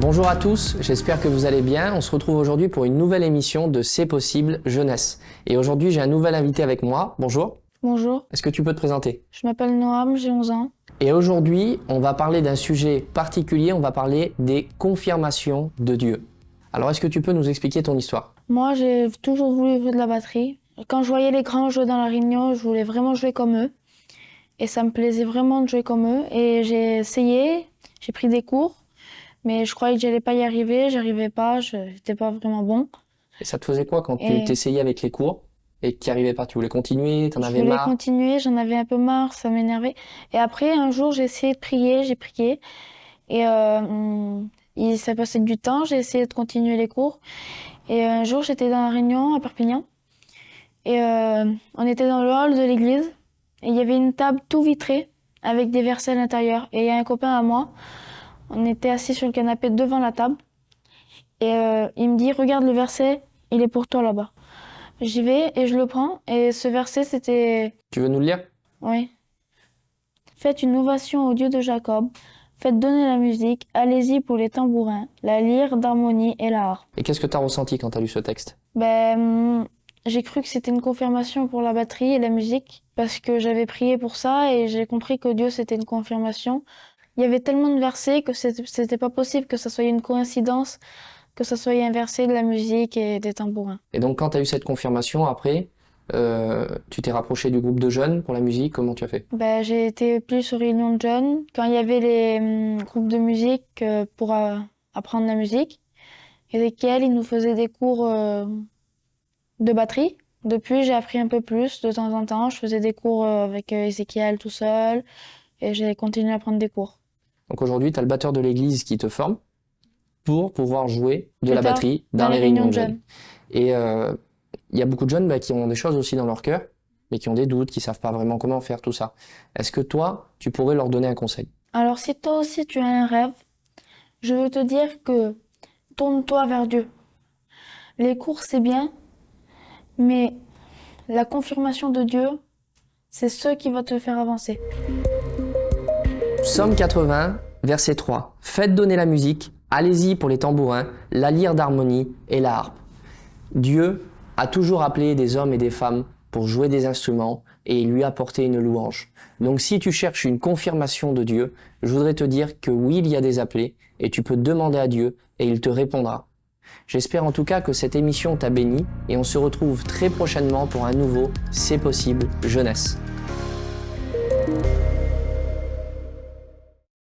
Bonjour à tous, j'espère que vous allez bien. On se retrouve aujourd'hui pour une nouvelle émission de C'est possible jeunesse. Et aujourd'hui, j'ai un nouvel invité avec moi. Bonjour. Bonjour, Est-ce que tu peux te présenter? je m'appelle Noam, j'ai 11 ans. Et aujourd'hui, on va parler d'un sujet particulier, on va parler des confirmations de Dieu. Alors, est-ce que tu peux nous expliquer ton histoire? Moi, j'ai toujours voulu jouer de la batterie. Quand je voyais les grands jouer dans la Réunion, je voulais vraiment jouer comme eux. Et ça me plaisait vraiment de jouer comme eux. Et j'ai essayé, j'ai pris des cours, mais je croyais que j'allais pas y arriver, j'arrivais pas, j'étais pas vraiment bon. Et ça te faisait quoi quand tu Et t'essayais avec les cours et que tu n'y arrivais pas? Tu voulais continuer, t'en je avais voulais marre? continuer, j'en avais un peu marre, ça m'énervait. Et après, un jour, j'ai essayé de prier, j'ai prié. Et il s'est passé du temps, j'ai essayé de continuer les cours. Et un jour, j'étais dans la Réunion à Perpignan. Et on était dans le hall de l'église. Et il y avait une table tout vitrée avec des versets à l'intérieur. Et il y a un copain à moi. On était assis sur le canapé devant la table. Et il me dit, regarde le verset, il est pour toi là-bas. J'y vais et je le prends. Et ce verset, c'était... Tu veux nous le lire? Oui. Faites une ovation au Dieu de Jacob. Faites donner la musique. Allez-y pour les tambourins, la lyre d'harmonie et la harpe. Et qu'est-ce que tu as ressenti quand tu as lu ce texte? J'ai cru que c'était une confirmation pour la batterie et la musique parce que j'avais prié pour ça et j'ai compris que Dieu c'était une confirmation. Il y avait tellement de versets que c'était pas possible que ça soit une coïncidence, que ça soit un verset de la musique et des tambourins. Et donc, quand tu as eu cette confirmation, après, tu t'es rapproché du groupe de jeunes pour la musique, comment tu as fait? J'ai été plus aux réunions de jeunes quand il y avait les groupes de musique pour apprendre la musique et lesquels ils nous faisaient des cours de batterie. Depuis, j'ai appris un peu plus de temps en temps. Je faisais des cours avec Ézéchiel tout seul et j'ai continué à prendre des cours. Donc aujourd'hui, tu as le batteur de l'église qui te forme pour pouvoir jouer de Plus la tard, batterie dans les réunions de jeunes. Et il y a beaucoup de jeunes qui ont des choses aussi dans leur cœur, mais qui ont des doutes, qui savent pas vraiment comment faire tout ça. Est-ce que toi, tu pourrais leur donner un conseil? Alors, si toi aussi tu as un rêve, je veux te dire que tourne-toi vers Dieu. Les cours, c'est bien, mais la confirmation de Dieu, c'est ce qui va te faire avancer. Psaume 80, verset 3. Faites donner la musique, allez-y pour les tambourins, la lyre d'harmonie et la harpe. Dieu a toujours appelé des hommes et des femmes pour jouer des instruments et lui apporter une louange. Donc si tu cherches une confirmation de Dieu, je voudrais te dire que oui, il y a des appelés et tu peux demander à Dieu et il te répondra. J'espère en tout cas que cette émission t'a béni et on se retrouve très prochainement pour un nouveau C'est possible jeunesse.